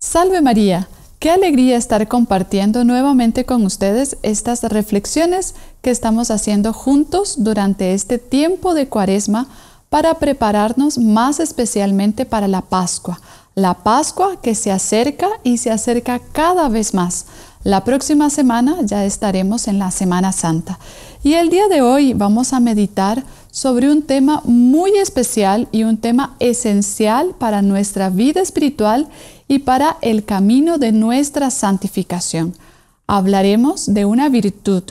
Salve María, qué alegría estar compartiendo nuevamente con ustedes estas reflexiones que estamos haciendo juntos durante este tiempo de Cuaresma para prepararnos más especialmente para la Pascua que se acerca y se acerca cada vez más. La próxima semana ya estaremos en la Semana Santa y el día de hoy vamos a meditar sobre un tema muy especial y un tema esencial para nuestra vida espiritual y para el camino de nuestra santificación. Hablaremos de una virtud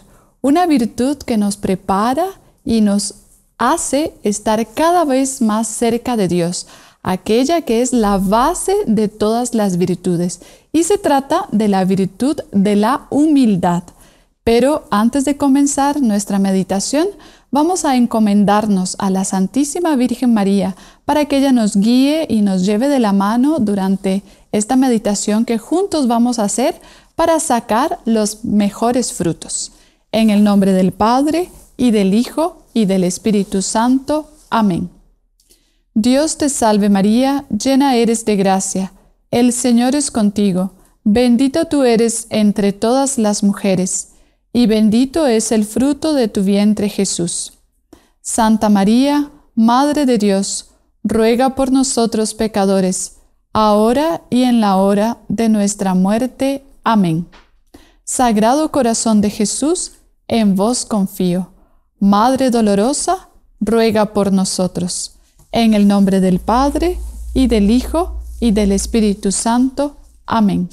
que nos prepara y nos hace estar cada vez más cerca de Dios, aquella que es la base de todas las virtudes. Y se trata de la virtud de la humildad. Pero antes de comenzar nuestra meditación, vamos a encomendarnos a la Santísima Virgen María para que ella nos guíe y nos lleve de la mano durante esta meditación que juntos vamos a hacer para sacar los mejores frutos. En el nombre del Padre, y del Hijo, y del Espíritu Santo. Amén. Dios te salve María, llena eres de gracia. El Señor es contigo. Bendita tú eres entre todas las mujeres, y bendito es el fruto de tu vientre Jesús. Santa María, Madre de Dios, ruega por nosotros pecadores, ahora y en la hora de nuestra muerte. Amén. Sagrado Corazón de Jesús, en vos confío. Madre dolorosa, ruega por nosotros. En el nombre del Padre, y del Hijo, y del Espíritu Santo. Amén.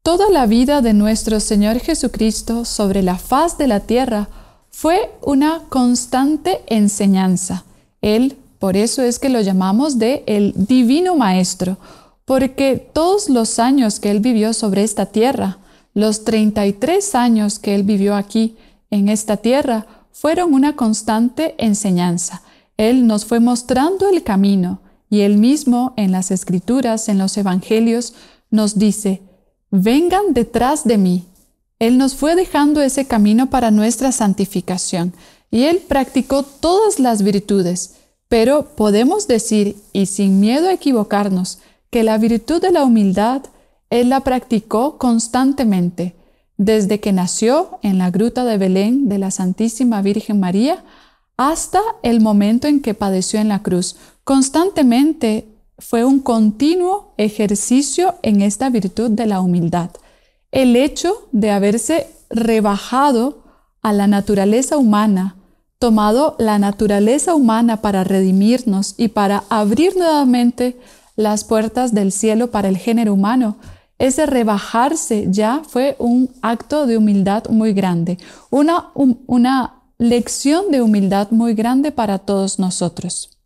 Toda la vida de nuestro Señor Jesucristo sobre la faz de la tierra fue una constante enseñanza. Él, por eso es que lo llamamos de el Divino Maestro, porque todos los años que Él vivió sobre esta tierra, los 33 años que Él vivió aquí en esta tierra, fueron una constante enseñanza. Él nos fue mostrando el camino y Él mismo en las Escrituras, en los Evangelios, nos dice: vengan detrás de mí. Él nos fue dejando ese camino para nuestra santificación y Él practicó todas las virtudes, pero podemos decir, y sin miedo a equivocarnos, que la virtud de la humildad Él la practicó constantemente, desde que nació en la gruta de Belén de la Santísima Virgen María hasta el momento en que padeció en la cruz. Constantemente fue un continuo ejercicio en esta virtud de la humildad. El hecho de haberse rebajado a la naturaleza humana, tomado la naturaleza humana para redimirnos y para abrir nuevamente las puertas del cielo para el género humano, ese rebajarse ya fue un acto de humildad muy grande, una lección de humildad muy grande para todos nosotros.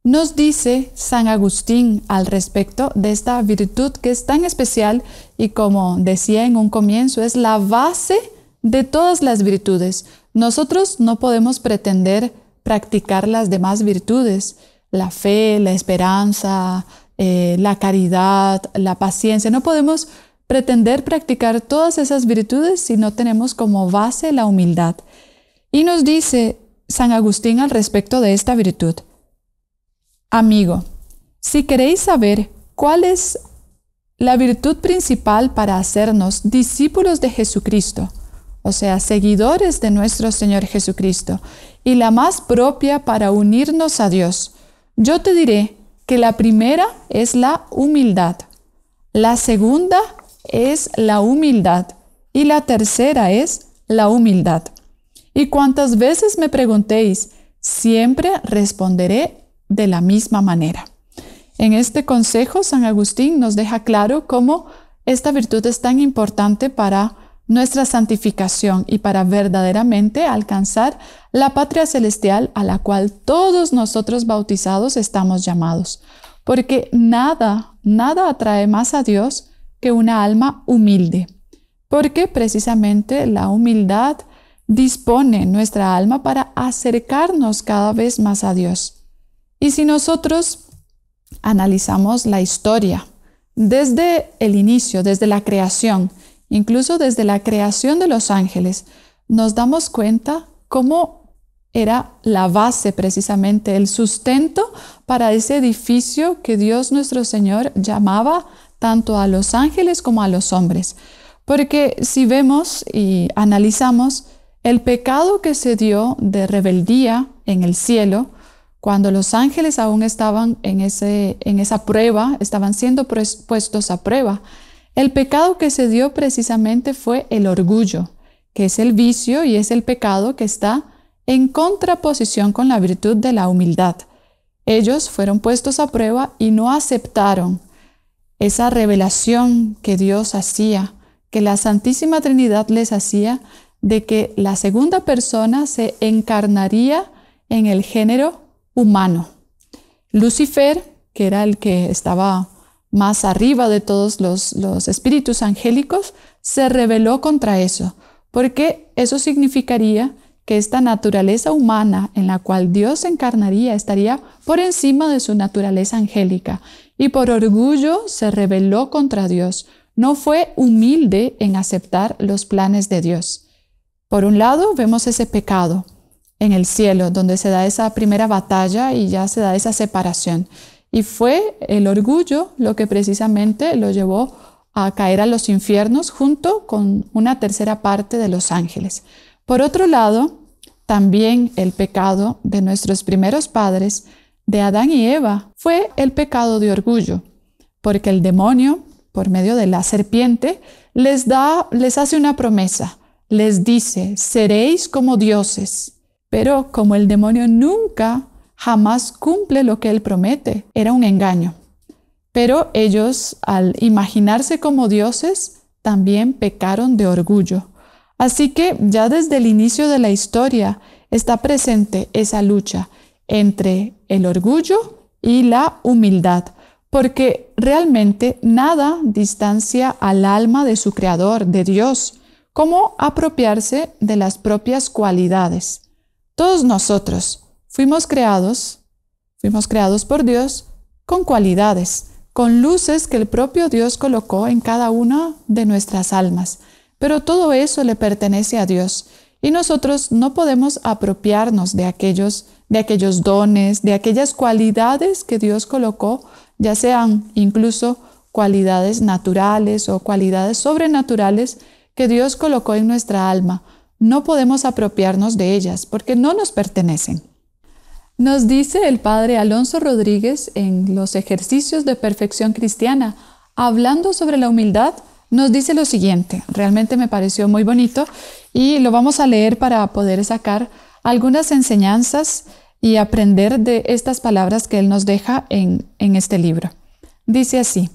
Nos dice San Agustín al respecto de esta virtud que es tan especial y, como decía en un comienzo, es la base de todas las virtudes. Nosotros no podemos pretender practicar las demás virtudes, la fe, la esperanza, la caridad, la paciencia. No podemos pretender practicar todas esas virtudes si no tenemos como base la humildad. Y nos dice San Agustín al respecto de esta virtud: amigo, si queréis saber cuál es la virtud principal para hacernos discípulos de Jesucristo, o sea, seguidores de nuestro Señor Jesucristo, y la más propia para unirnos a Dios, yo te diré que la primera es la humildad, la segunda es la humildad y la tercera es la humildad. Y cuantas veces me preguntéis, siempre responderé de la misma manera. En este consejo, San Agustín nos deja claro cómo esta virtud es tan importante para nuestra santificación y para verdaderamente alcanzar la patria celestial a la cual todos nosotros bautizados estamos llamados. Porque nada atrae más a Dios que una alma humilde. Porque precisamente la humildad dispone nuestra alma para acercarnos cada vez más a Dios. Y si nosotros analizamos la historia desde el inicio, desde la creación, incluso desde la creación de los ángeles, nos damos cuenta cómo era la base precisamente, el sustento para ese edificio que Dios nuestro Señor llamaba tanto a los ángeles como a los hombres. Porque si vemos y analizamos el pecado que se dio de rebeldía en el cielo, cuando los ángeles aún estaban en esa prueba, estaban siendo puestos a prueba, el pecado que se dio precisamente fue el orgullo, que es el vicio y es el pecado que está en contraposición con la virtud de la humildad. Ellos fueron puestos a prueba y no aceptaron esa revelación que Dios hacía, que la Santísima Trinidad les hacía, de que la segunda persona se encarnaría en el género humano. Lucifer, que era el que estaba más arriba de todos los espíritus angélicos, se rebeló contra eso, porque eso significaría que esta naturaleza humana en la cual Dios se encarnaría estaría por encima de su naturaleza angélica, y por orgullo se rebeló contra Dios. No fue humilde en aceptar los planes de Dios. Por un lado, vemos ese pecado en el cielo, donde se da esa primera batalla y ya se da esa separación. Y fue el orgullo lo que precisamente lo llevó a caer a los infiernos junto con una tercera parte de los ángeles. Por otro lado, también el pecado de nuestros primeros padres, de Adán y Eva, fue el pecado de orgullo, porque el demonio, por medio de la serpiente, les hace una promesa, les dice, seréis como dioses. Pero como el demonio nunca, jamás cumple lo que él promete, era un engaño. Pero ellos, al imaginarse como dioses, también pecaron de orgullo. Así que ya desde el inicio de la historia está presente esa lucha entre el orgullo y la humildad, porque realmente nada distancia al alma de su creador, de Dios, como apropiarse de las propias cualidades. Todos nosotros fuimos creados por Dios con cualidades, con luces que el propio Dios colocó en cada una de nuestras almas. Pero todo eso le pertenece a Dios y nosotros no podemos apropiarnos de aquellos dones, de aquellas cualidades que Dios colocó, ya sean incluso cualidades naturales o cualidades sobrenaturales que Dios colocó en nuestra alma. No podemos apropiarnos de ellas porque no nos pertenecen. Nos dice el padre Alonso Rodríguez en los ejercicios de perfección cristiana, hablando sobre la humildad, nos dice lo siguiente, realmente me pareció muy bonito y lo vamos a leer para poder sacar algunas enseñanzas y aprender de estas palabras que él nos deja en este libro. Dice así,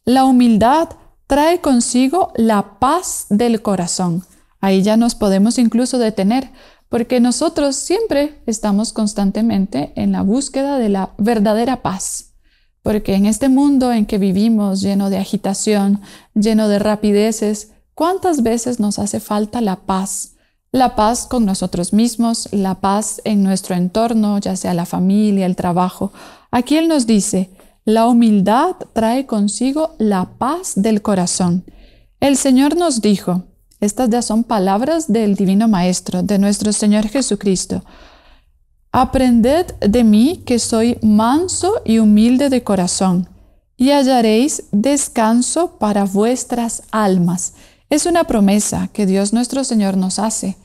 la humildad trae consigo la paz del corazón. Ahí ya nos podemos incluso detener, porque nosotros siempre estamos constantemente en la búsqueda de la verdadera paz. Porque en este mundo en que vivimos, lleno de agitación, lleno de rapideces, ¿cuántas veces nos hace falta la paz? La paz con nosotros mismos, la paz en nuestro entorno, ya sea la familia, el trabajo. Aquí él nos dice, la humildad trae consigo la paz del corazón. El Señor nos dijo, estas ya son palabras del Divino Maestro, de nuestro Señor Jesucristo. Aprended de mí que soy manso y humilde de corazón, y hallaréis descanso para vuestras almas. Es una promesa que Dios nuestro Señor nos hace.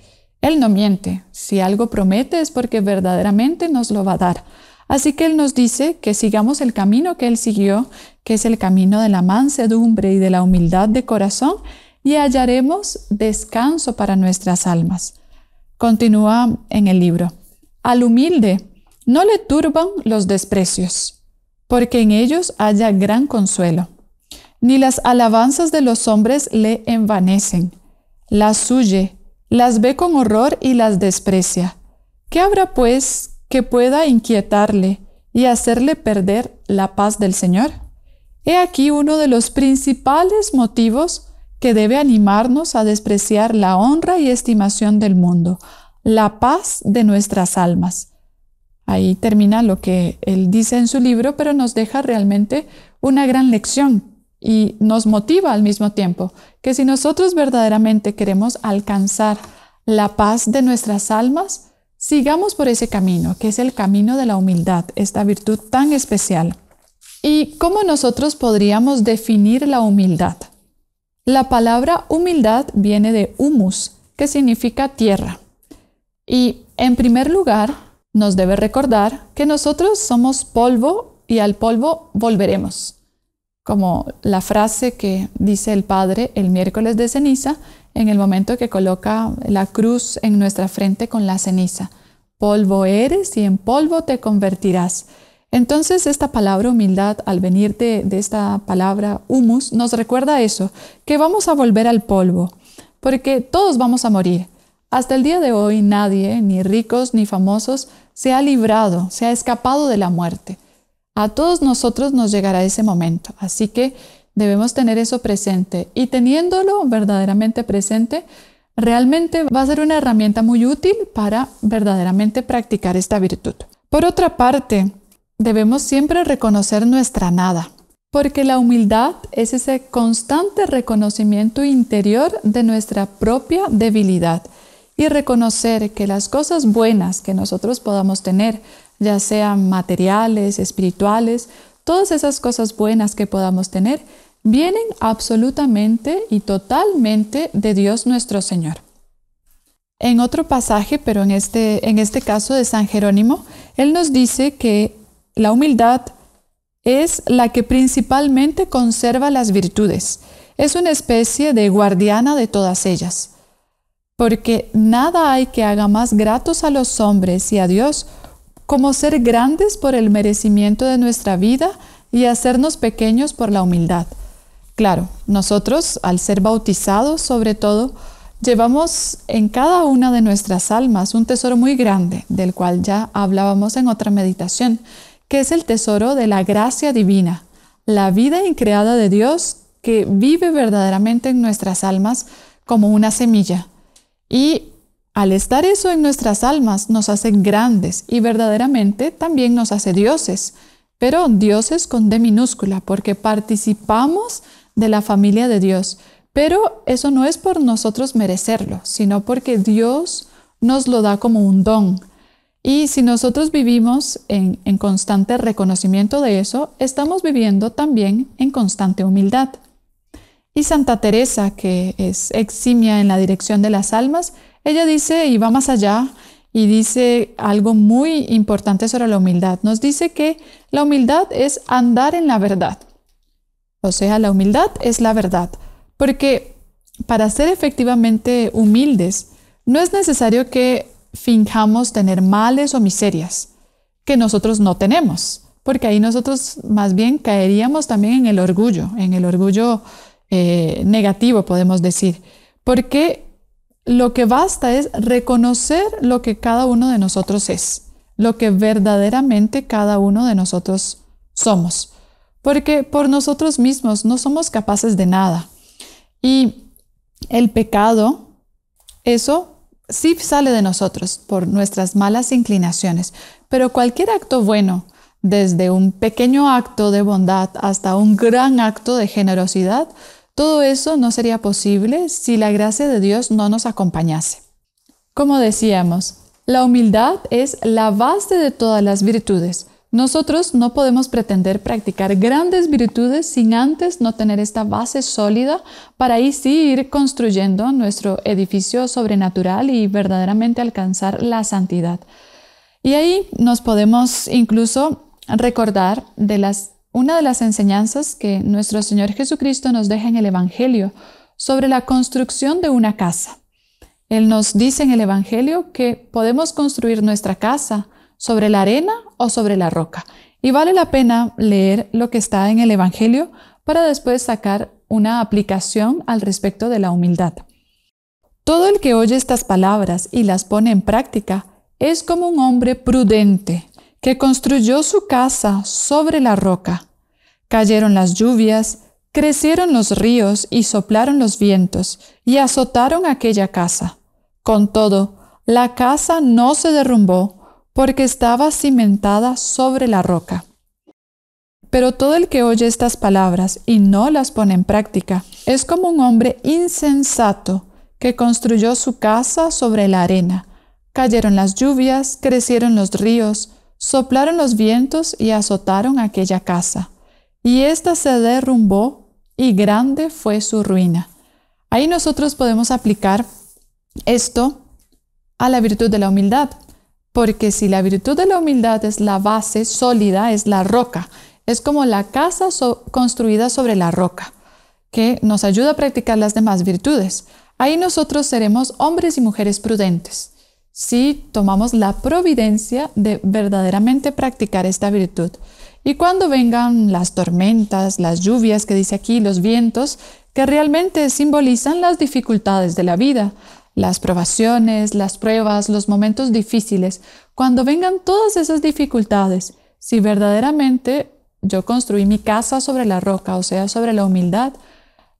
Él no miente. Si algo promete es porque verdaderamente nos lo va a dar. Así que Él nos dice que sigamos el camino que Él siguió, que es el camino de la mansedumbre y de la humildad de corazón, y hallaremos descanso para nuestras almas. Continúa en el libro. Al humilde no le turban los desprecios, porque en ellos haya gran consuelo. Ni las alabanzas de los hombres le envanecen. Las huye, las ve con horror y las desprecia. ¿Qué habrá pues que pueda inquietarle y hacerle perder la paz del Señor? He aquí uno de los principales motivos que debe animarnos a despreciar la honra y estimación del mundo, la paz de nuestras almas. Ahí termina lo que él dice en su libro, pero nos deja realmente una gran lección y nos motiva al mismo tiempo, que si nosotros verdaderamente queremos alcanzar la paz de nuestras almas, sigamos por ese camino, que es el camino de la humildad, esta virtud tan especial. ¿Y cómo nosotros podríamos definir la humildad? La palabra humildad viene de humus, que significa tierra. Y en primer lugar, nos debe recordar que nosotros somos polvo y al polvo volveremos. Como la frase que dice el Padre el miércoles de ceniza, en el momento que coloca la cruz en nuestra frente con la ceniza. Polvo eres y en polvo te convertirás. Entonces esta palabra humildad, al venir de esta palabra humus, nos recuerda eso, que vamos a volver al polvo, porque todos vamos a morir. Hasta el día de hoy nadie, ni ricos ni famosos, se ha librado, se ha escapado de la muerte. A todos nosotros nos llegará ese momento, así que debemos tener eso presente, y teniéndolo verdaderamente presente, realmente va a ser una herramienta muy útil para verdaderamente practicar esta virtud. Por otra parte, debemos siempre reconocer nuestra nada, porque la humildad es ese constante reconocimiento interior de nuestra propia debilidad y reconocer que las cosas buenas que nosotros podamos tener, ya sean materiales, espirituales, todas esas cosas buenas que podamos tener, vienen absolutamente y totalmente de Dios nuestro Señor. En otro pasaje, pero en este caso de San Jerónimo, él nos dice que la humildad es la que principalmente conserva las virtudes. Es una especie de guardiana de todas ellas. Porque nada hay que haga más gratos a los hombres y a Dios como ser grandes por el merecimiento de nuestra vida y hacernos pequeños por la humildad. Claro, nosotros, al ser bautizados sobre todo, llevamos en cada una de nuestras almas un tesoro muy grande, del cual ya hablábamos en otra meditación, que es el tesoro de la gracia divina, la vida increada de Dios que vive verdaderamente en nuestras almas como una semilla. Y al estar eso en nuestras almas nos hace grandes y verdaderamente también nos hace dioses, pero dioses con D minúscula, porque participamos de la familia de Dios. Pero eso no es por nosotros merecerlo, sino porque Dios nos lo da como un don. Y si nosotros vivimos en constante reconocimiento de eso, estamos viviendo también en constante humildad. Y Santa Teresa, que es eximia en la dirección de las almas, ella dice, y va más allá, y dice algo muy importante sobre la humildad. Nos dice que la humildad es andar en la verdad. O sea, la humildad es la verdad. Porque para ser efectivamente humildes, no es necesario que finjamos tener males o miserias que nosotros no tenemos, porque ahí nosotros más bien caeríamos también en el orgullo negativo, podemos decir, porque lo que basta es reconocer lo que cada uno de nosotros es, lo que verdaderamente cada uno de nosotros somos, porque por nosotros mismos no somos capaces de nada. Y el pecado, eso sí sale de nosotros por nuestras malas inclinaciones, pero cualquier acto bueno, desde un pequeño acto de bondad hasta un gran acto de generosidad, todo eso no sería posible si la gracia de Dios no nos acompañase. Como decíamos, la humildad es la base de todas las virtudes. Nosotros no podemos pretender practicar grandes virtudes sin antes no tener esta base sólida para ahí sí ir construyendo nuestro edificio sobrenatural y verdaderamente alcanzar la santidad. Y ahí nos podemos incluso recordar de una de las enseñanzas que nuestro Señor Jesucristo nos deja en el Evangelio sobre la construcción de una casa. Él nos dice en el Evangelio que podemos construir nuestra casa sobre la arena o sobre la roca. Y vale la pena leer lo que está en el Evangelio para después sacar una aplicación al respecto de la humildad. Todo el que oye estas palabras y las pone en práctica es como un hombre prudente que construyó su casa sobre la roca. Cayeron las lluvias, crecieron los ríos y soplaron los vientos y azotaron aquella casa. Con todo, la casa no se derrumbó porque estaba cimentada sobre la roca. Pero todo el que oye estas palabras y no las pone en práctica es como un hombre insensato que construyó su casa sobre la arena. Cayeron las lluvias, crecieron los ríos, soplaron los vientos y azotaron aquella casa. Y ésta se derrumbó y grande fue su ruina. Ahí nosotros podemos aplicar esto a la virtud de la humildad, porque si la virtud de la humildad es la base sólida, es la roca, es como la casa construida sobre la roca, que nos ayuda a practicar las demás virtudes. Ahí nosotros seremos hombres y mujeres prudentes, si tomamos la providencia de verdaderamente practicar esta virtud. Y cuando vengan las tormentas, las lluvias que dice aquí, los vientos, que realmente simbolizan las dificultades de la vida, las provaciones, las pruebas, los momentos difíciles, cuando vengan todas esas dificultades, si verdaderamente yo construí mi casa sobre la roca, o sea, sobre la humildad,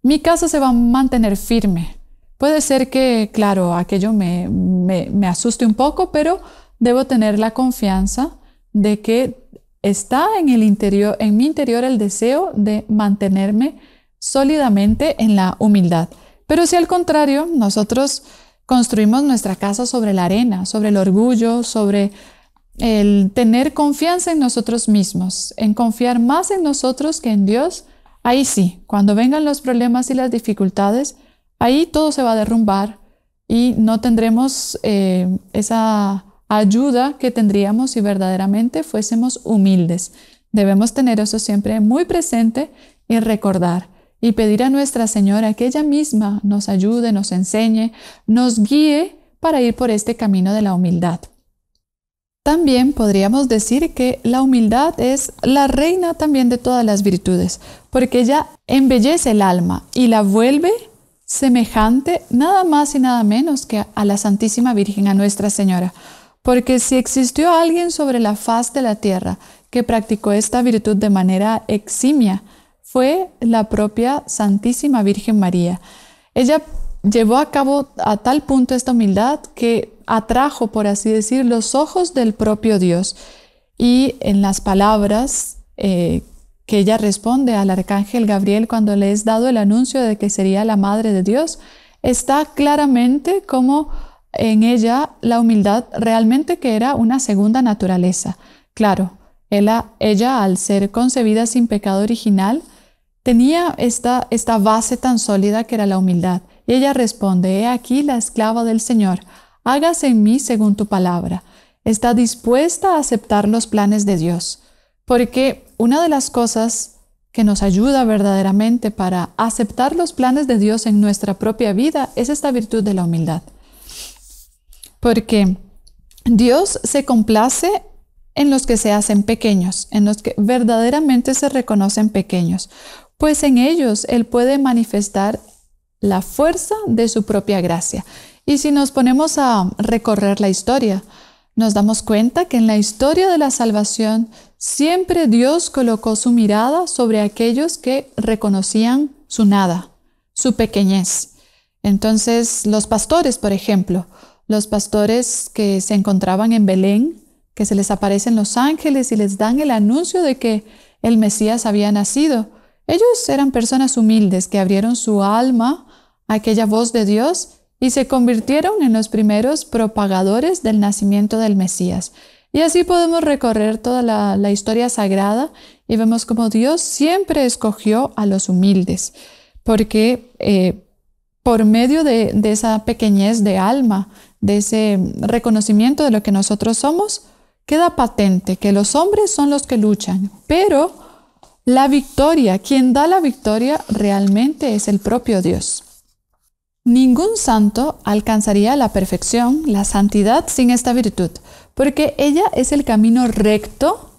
mi casa se va a mantener firme. Puede ser que, claro, aquello me asuste un poco, pero debo tener la confianza de que está en mi interior el deseo de mantenerme sólidamente en la humildad. Pero si al contrario, nosotros construimos nuestra casa sobre la arena, sobre el orgullo, sobre el tener confianza en nosotros mismos, en confiar más en nosotros que en Dios, ahí sí, cuando vengan los problemas y las dificultades, ahí todo se va a derrumbar y no tendremos esa ayuda que tendríamos si verdaderamente fuésemos humildes. Debemos tener eso siempre muy presente y recordar y pedir a Nuestra Señora que ella misma nos ayude, nos enseñe, nos guíe para ir por este camino de la humildad. También podríamos decir que la humildad es la reina también de todas las virtudes, porque ella embellece el alma y la vuelve semejante nada más y nada menos que a la Santísima Virgen, a Nuestra Señora. Porque si existió alguien sobre la faz de la tierra que practicó esta virtud de manera eximia, fue la propia Santísima Virgen María. Ella llevó a cabo a tal punto esta humildad que atrajo, por así decir, los ojos del propio Dios. Y en las palabras que ella responde al arcángel Gabriel cuando le es dado el anuncio de que sería la Madre de Dios, está claramente como en ella la humildad realmente que era una segunda naturaleza. Claro, ella al ser concebida sin pecado original, tenía esta base tan sólida que era la humildad. Y ella responde: he aquí la esclava del Señor, hágase en mí según tu palabra. Está dispuesta a aceptar los planes de Dios. Porque una de las cosas que nos ayuda verdaderamente para aceptar los planes de Dios en nuestra propia vida es esta virtud de la humildad. Porque Dios se complace en los que se hacen pequeños, en los que verdaderamente se reconocen pequeños, pues en ellos Él puede manifestar la fuerza de su propia gracia. Y si nos ponemos a recorrer la historia, nos damos cuenta que en la historia de la salvación siempre Dios colocó su mirada sobre aquellos que reconocían su nada, su pequeñez. Entonces, los pastores, por ejemplo, los pastores que se encontraban en Belén, que se les aparecen los ángeles y les dan el anuncio de que el Mesías había nacido. Ellos eran personas humildes que abrieron su alma a aquella voz de Dios y se convirtieron en los primeros propagadores del nacimiento del Mesías. Y así podemos recorrer toda la historia sagrada y vemos como Dios siempre escogió a los humildes, porque por medio de esa pequeñez de alma, de ese reconocimiento de lo que nosotros somos, queda patente que los hombres son los que luchan, pero la victoria, quien da la victoria realmente es el propio Dios. Ningún santo alcanzaría la perfección, la santidad, sin esta virtud, porque ella es el camino recto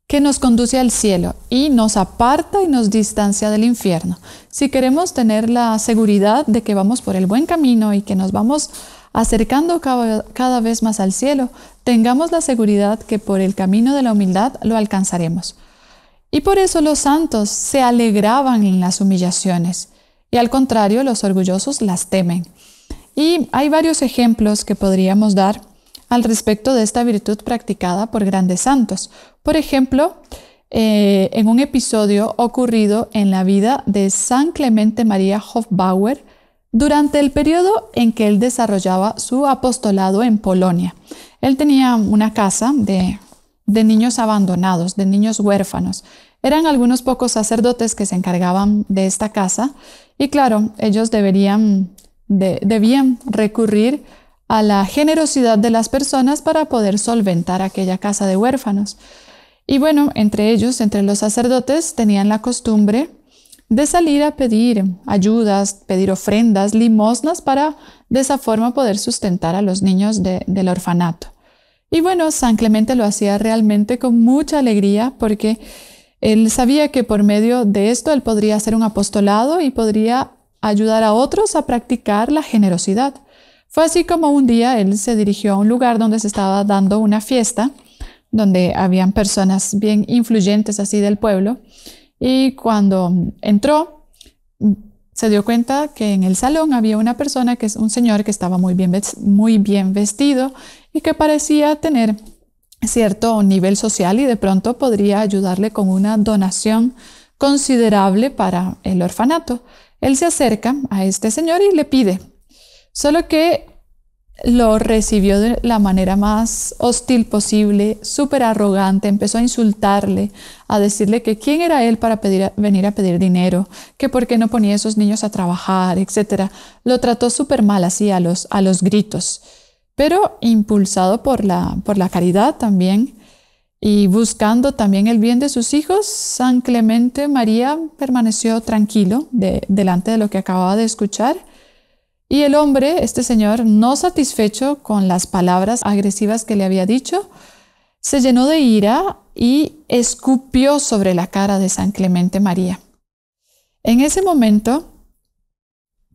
que nos conduce al cielo y nos aparta y nos distancia del infierno. Si queremos tener la seguridad de que vamos por el buen camino y que nos vamos acercando cada vez más al cielo, tengamos la seguridad que por el camino de la humildad lo alcanzaremos. Y por eso los santos se alegraban en las humillaciones, y al contrario, los orgullosos las temen. Y hay varios ejemplos que podríamos dar al respecto de esta virtud practicada por grandes santos. Por ejemplo, en un episodio ocurrido en la vida de San Clemente María Hofbauer, durante el periodo en que él desarrollaba su apostolado en Polonia. Él tenía una casa de niños abandonados, de niños huérfanos. Eran algunos pocos sacerdotes que se encargaban de esta casa y claro, ellos debían recurrir a la generosidad de las personas para poder solventar aquella casa de huérfanos. Y bueno, entre ellos, entre los sacerdotes, tenían la costumbre de salir a pedir ayudas, pedir ofrendas, limosnas para de esa forma poder sustentar a los niños del orfanato. Y bueno, San Clemente lo hacía realmente con mucha alegría porque él sabía que por medio de esto él podría hacer un apostolado y podría ayudar a otros a practicar la generosidad. Fue así como un día él se dirigió a un lugar donde se estaba dando una fiesta, donde habían personas bien influyentes así del pueblo, y cuando entró se dio cuenta que en el salón había una persona, que es un señor que estaba muy bien vestido y que parecía tener cierto nivel social y de pronto podría ayudarle con una donación considerable para el orfanato. Él se acerca a este señor y le pide, solo que lo recibió de la manera más hostil posible, súper arrogante, empezó a insultarle, a decirle que quién era él para venir a pedir dinero, que por qué no ponía a esos niños a trabajar, etc. Lo trató súper mal, así a los gritos. Pero impulsado por la caridad también y buscando también el bien de sus hijos, San Clemente María permaneció tranquilo delante de lo que acababa de escuchar. Y el hombre, este señor, no satisfecho con las palabras agresivas que le había dicho, se llenó de ira y escupió sobre la cara de San Clemente María. En ese momento,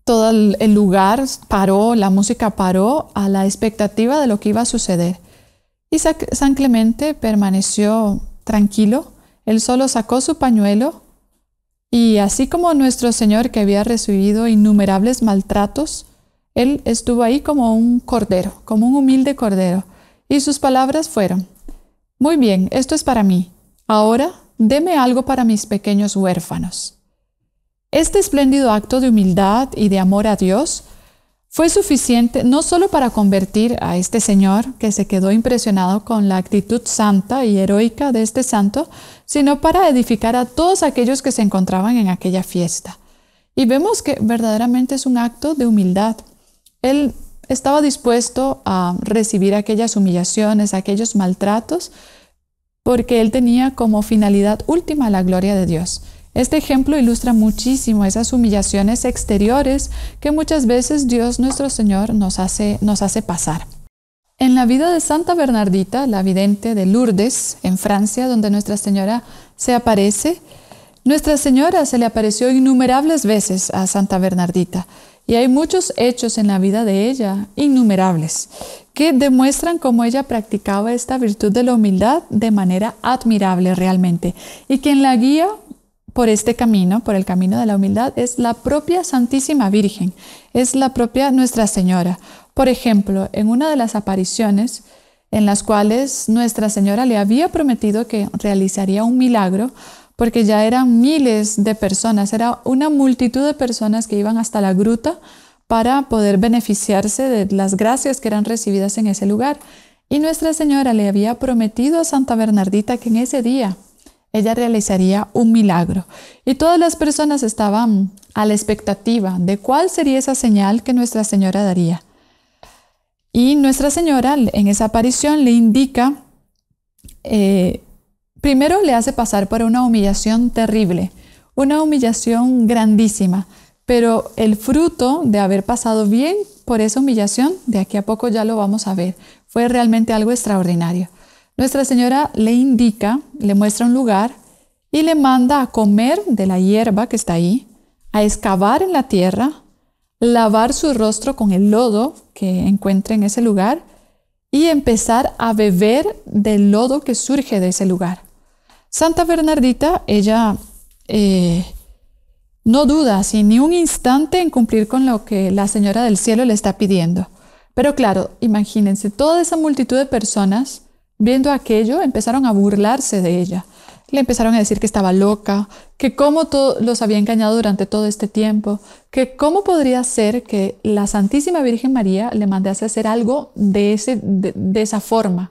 todo el lugar paró, la música paró a la expectativa de lo que iba a suceder. Y San Clemente permaneció tranquilo, él solo sacó su pañuelo y así como nuestro Señor, que había recibido innumerables maltratos, él estuvo ahí como un cordero, como un humilde cordero. Y sus palabras fueron: muy bien, esto es para mí. Ahora, deme algo para mis pequeños huérfanos. Este espléndido acto de humildad y de amor a Dios fue suficiente no solo para convertir a este señor, que se quedó impresionado con la actitud santa y heroica de este santo, sino para edificar a todos aquellos que se encontraban en aquella fiesta. Y vemos que verdaderamente es un acto de humildad. Él estaba dispuesto a recibir aquellas humillaciones, aquellos maltratos, porque él tenía como finalidad última la gloria de Dios. Este ejemplo ilustra muchísimo esas humillaciones exteriores que muchas veces Dios nuestro Señor nos hace pasar. En la vida de Santa Bernardita, la vidente de Lourdes, en Francia, donde Nuestra Señora se aparece, Nuestra Señora se le apareció innumerables veces a Santa Bernardita. Y hay muchos hechos en la vida de ella, innumerables, que demuestran cómo ella practicaba esta virtud de la humildad de manera admirable realmente. Y quien la guía por este camino, por el camino de la humildad, es la propia Santísima Virgen, es la propia Nuestra Señora. Por ejemplo, en una de las apariciones en las cuales Nuestra Señora le había prometido que realizaría un milagro, porque ya eran miles de personas, era una multitud de personas que iban hasta la gruta para poder beneficiarse de las gracias que eran recibidas en ese lugar. Y Nuestra Señora le había prometido a Santa Bernardita que en ese día ella realizaría un milagro. Y todas las personas estaban a la expectativa de cuál sería esa señal que Nuestra Señora daría. Y Nuestra Señora en esa aparición le indica, primero le hace pasar por una humillación terrible, una humillación grandísima, pero el fruto de haber pasado bien por esa humillación, de aquí a poco ya lo vamos a ver, fue realmente algo extraordinario. Nuestra Señora le indica, le muestra un lugar y le manda a comer de la hierba que está ahí, a excavar en la tierra, lavar su rostro con el lodo que encuentra en ese lugar y empezar a beber del lodo que surge de ese lugar. Santa Bernardita, ella no duda así ni un instante en cumplir con lo que la Señora del Cielo le está pidiendo. Pero claro, imagínense, toda esa multitud de personas viendo aquello empezaron a burlarse de ella. Le empezaron a decir que estaba loca, que cómo los había engañado durante todo este tiempo, que cómo podría ser que la Santísima Virgen María le mandase a hacer algo de esa forma.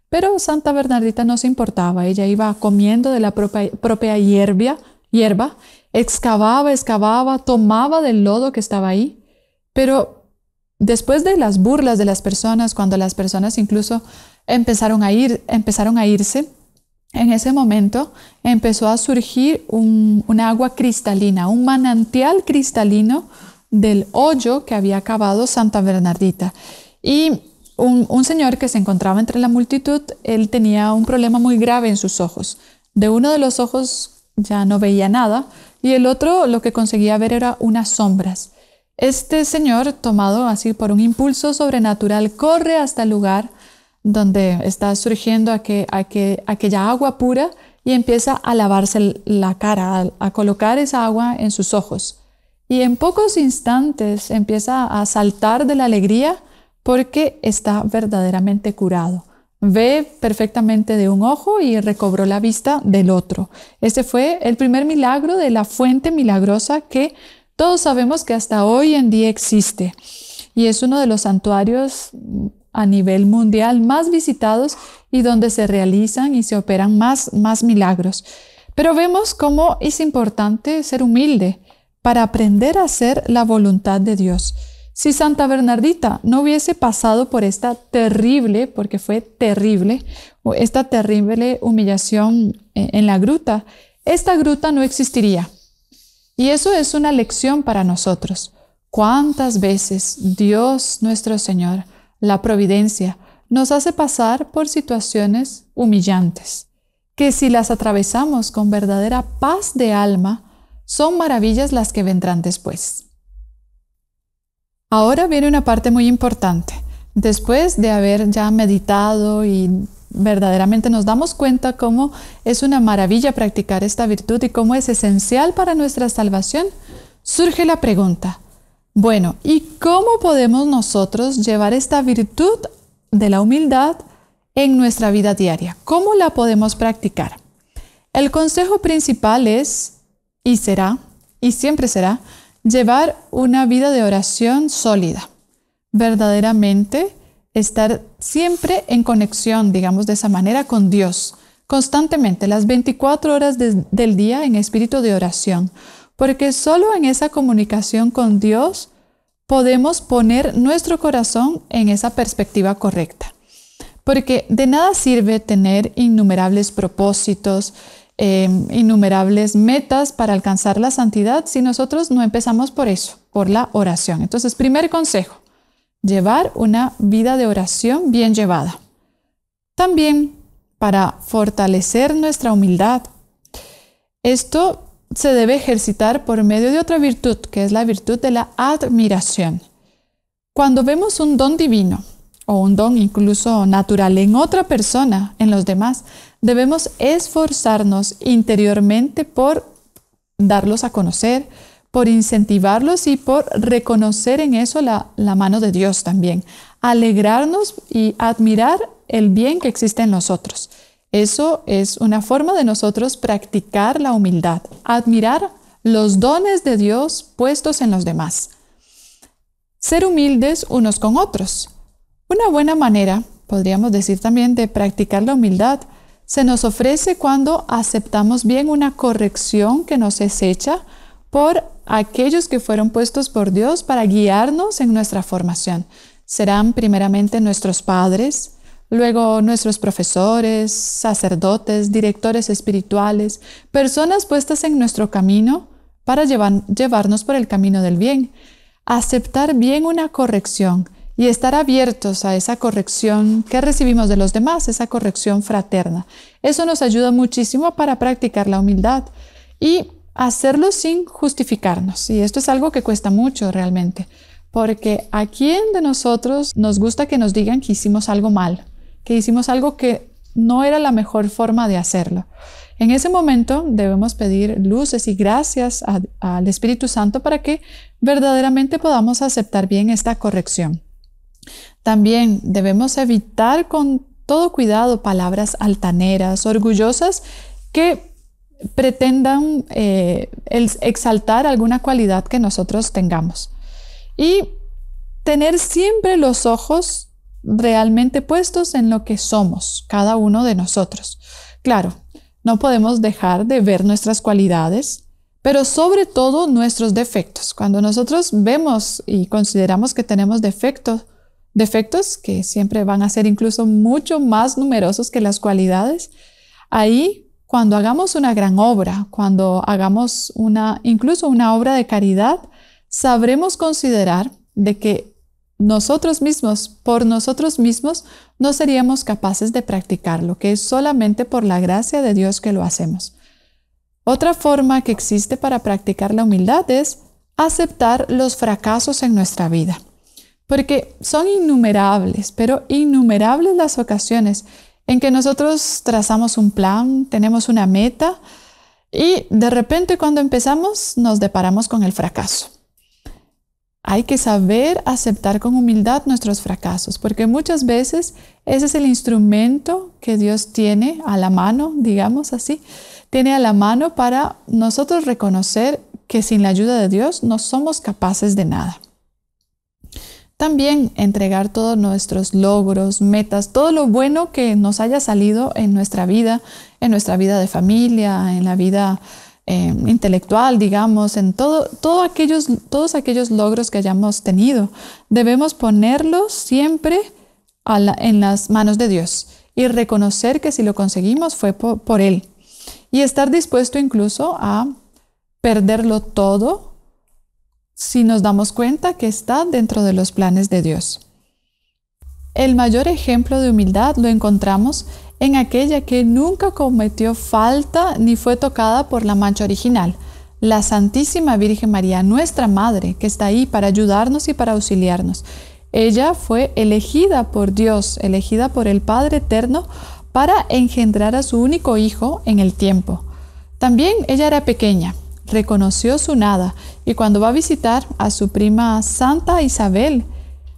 Pero Santa Bernardita no se importaba, ella iba comiendo de la propia hierba, excavaba, tomaba del lodo que estaba ahí, pero después de las burlas de las personas, cuando las personas incluso empezaron a irse, en ese momento empezó a surgir una agua cristalina, un manantial cristalino del hoyo que había cavado Santa Bernardita. Y un señor que se encontraba entre la multitud, él tenía un problema muy grave en sus ojos. De uno de los ojos ya no veía nada y el otro lo que conseguía ver era unas sombras. Este señor, tomado así por un impulso sobrenatural, corre hasta el lugar donde está surgiendo aquella agua pura y empieza a lavarse la cara, a colocar esa agua en sus ojos. Y en pocos instantes empieza a saltar de la alegría porque está verdaderamente curado. Ve perfectamente de un ojo y recobró la vista del otro. Este fue el primer milagro de la fuente milagrosa que todos sabemos que hasta hoy en día existe. Y es uno de los santuarios a nivel mundial más visitados y donde se realizan y se operan más milagros. Pero vemos cómo es importante ser humilde para aprender a hacer la voluntad de Dios. Si Santa Bernardita no hubiese pasado por esta terrible, porque fue terrible, esta terrible humillación en la gruta, esta gruta no existiría. Y eso es una lección para nosotros. ¿Cuántas veces Dios nuestro Señor, la providencia, nos hace pasar por situaciones humillantes, que si las atravesamos con verdadera paz de alma, son maravillas las que vendrán después? Ahora viene una parte muy importante. Después de haber ya meditado y verdaderamente nos damos cuenta cómo es una maravilla practicar esta virtud y cómo es esencial para nuestra salvación, surge la pregunta: bueno, ¿y cómo podemos nosotros llevar esta virtud de la humildad en nuestra vida diaria? ¿Cómo la podemos practicar? El consejo principal es, y será, y siempre será, llevar una vida de oración sólida. Verdaderamente estar siempre en conexión, digamos de esa manera, con Dios. Constantemente, las 24 horas del día en espíritu de oración. Porque solo en esa comunicación con Dios podemos poner nuestro corazón en esa perspectiva correcta. Porque de nada sirve tener innumerables propósitos, innumerables metas para alcanzar la santidad si nosotros no empezamos por eso, por la oración. Entonces, primer consejo, llevar una vida de oración bien llevada. También para fortalecer nuestra humildad. Esto se debe ejercitar por medio de otra virtud, que es la virtud de la admiración. Cuando vemos un don divino, o un don incluso natural en otra persona, en los demás, debemos esforzarnos interiormente por darlos a conocer, por incentivarlos y por reconocer en eso la mano de Dios también. Alegrarnos y admirar el bien que existe en nosotros. Eso es una forma de nosotros practicar la humildad, admirar los dones de Dios puestos en los demás. Ser humildes unos con otros. Una buena manera, podríamos decir también, de practicar la humildad se nos ofrece cuando aceptamos bien una corrección que nos es hecha por aquellos que fueron puestos por Dios para guiarnos en nuestra formación. Serán primeramente nuestros padres, luego nuestros profesores, sacerdotes, directores espirituales, personas puestas en nuestro camino para llevarnos por el camino del bien. Aceptar bien una corrección y estar abiertos a esa corrección que recibimos de los demás, esa corrección fraterna. Eso nos ayuda muchísimo para practicar la humildad y hacerlo sin justificarnos. Y esto es algo que cuesta mucho realmente, porque ¿a quién de nosotros nos gusta que nos digan que hicimos algo mal, que hicimos algo que no era la mejor forma de hacerlo? En ese momento debemos pedir luces y gracias al Espíritu Santo para que verdaderamente podamos aceptar bien esta corrección. También debemos evitar con todo cuidado palabras altaneras, orgullosas, que pretendan exaltar alguna cualidad que nosotros tengamos. Y tener siempre los ojos realmente puestos en lo que somos, cada uno de nosotros. Claro, no podemos dejar de ver nuestras cualidades, pero sobre todo nuestros defectos. Cuando nosotros vemos y consideramos que tenemos defectos que siempre van a ser incluso mucho más numerosos que las cualidades, ahí cuando hagamos una gran obra, cuando hagamos incluso una obra de caridad, sabremos considerar de que por nosotros mismos, no seríamos capaces de practicarlo, que es solamente por la gracia de Dios que lo hacemos. Otra forma que existe para practicar la humildad es aceptar los fracasos en nuestra vida, porque son innumerables, pero innumerables las ocasiones en que nosotros trazamos un plan, tenemos una meta y de repente cuando empezamos nos deparamos con el fracaso. Hay que saber aceptar con humildad nuestros fracasos, porque muchas veces ese es el instrumento que Dios tiene a la mano, digamos así, tiene a la mano para nosotros reconocer que sin la ayuda de Dios no somos capaces de nada. También entregar todos nuestros logros, metas, todo lo bueno que nos haya salido en nuestra vida de familia, en la vida intelectual, digamos, en todos aquellos logros que hayamos tenido. Debemos ponerlos siempre en las manos de Dios y reconocer que si lo conseguimos fue por Él. Y estar dispuesto incluso a perderlo todo si nos damos cuenta que está dentro de los planes de Dios. El mayor ejemplo de humildad lo encontramos en aquella que nunca cometió falta ni fue tocada por la mancha original, la Santísima Virgen María, nuestra Madre, que está ahí para ayudarnos y para auxiliarnos. Ella fue elegida por Dios, elegida por el Padre Eterno para engendrar a su único hijo en el tiempo. También ella era pequeña, reconoció su nada y cuando va a visitar a su prima Santa Isabel,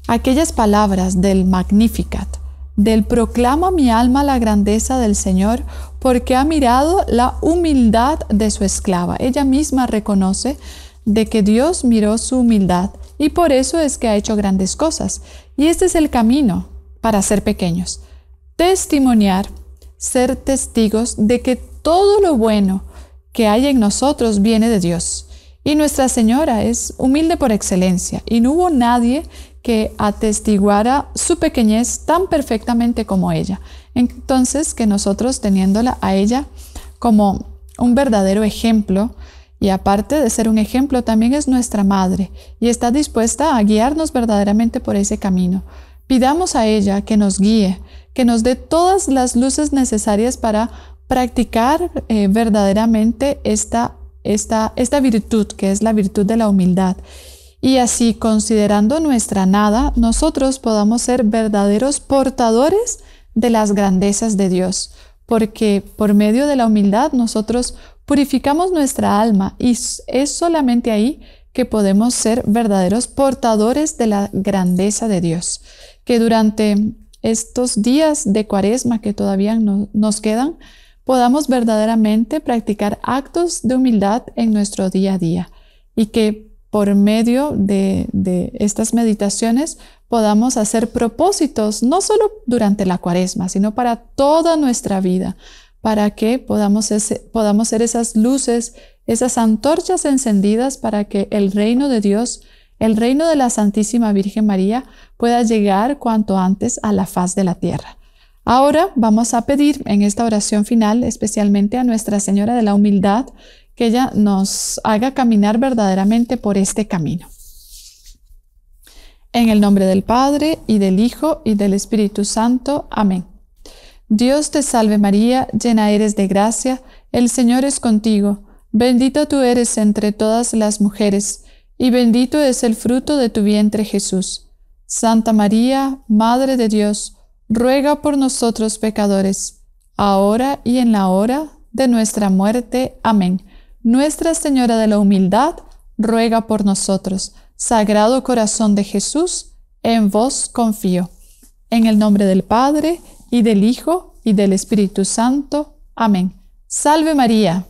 aquellas palabras del Magnificat, del proclama mi alma la grandeza del Señor, porque ha mirado la humildad de su esclava. Ella misma reconoce de que Dios miró su humildad y por eso es que ha hecho grandes cosas. Y este es el camino para ser pequeños. Testimoniar, ser testigos de que todo lo bueno que hay en nosotros viene de Dios. Y Nuestra Señora es humilde por excelencia y no hubo nadie que atestiguara su pequeñez tan perfectamente como ella. Entonces, que nosotros teniéndola a ella como un verdadero ejemplo, y aparte de ser un ejemplo, también es nuestra madre y está dispuesta a guiarnos verdaderamente por ese camino. Pidamos a ella que nos guíe, que nos dé todas las luces necesarias para practicar verdaderamente esta virtud, que es la virtud de la humildad. Y así, considerando nuestra nada, nosotros podamos ser verdaderos portadores de las grandezas de Dios, porque por medio de la humildad nosotros purificamos nuestra alma y es solamente ahí que podemos ser verdaderos portadores de la grandeza de Dios. Que durante estos días de Cuaresma que todavía nos quedan, podamos verdaderamente practicar actos de humildad en nuestro día a día y que por medio de estas meditaciones podamos hacer propósitos, no solo durante la Cuaresma, sino para toda nuestra vida, para que podamos ser esas luces, esas antorchas encendidas para que el reino de Dios, el reino de la Santísima Virgen María, pueda llegar cuanto antes a la faz de la tierra. Ahora vamos a pedir en esta oración final, especialmente a Nuestra Señora de la Humildad, que ella nos haga caminar verdaderamente por este camino. En el nombre del Padre, y del Hijo, y del Espíritu Santo. Amén. Dios te salve María, llena eres de gracia, el Señor es contigo. Bendita tú eres entre todas las mujeres, y bendito es el fruto de tu vientre Jesús. Santa María, Madre de Dios, ruega por nosotros pecadores, ahora y en la hora de nuestra muerte. Amén. Nuestra Señora de la Humildad, ruega por nosotros. Sagrado Corazón de Jesús, en vos confío. En el nombre del Padre, y del Hijo, y del Espíritu Santo. Amén. Salve María.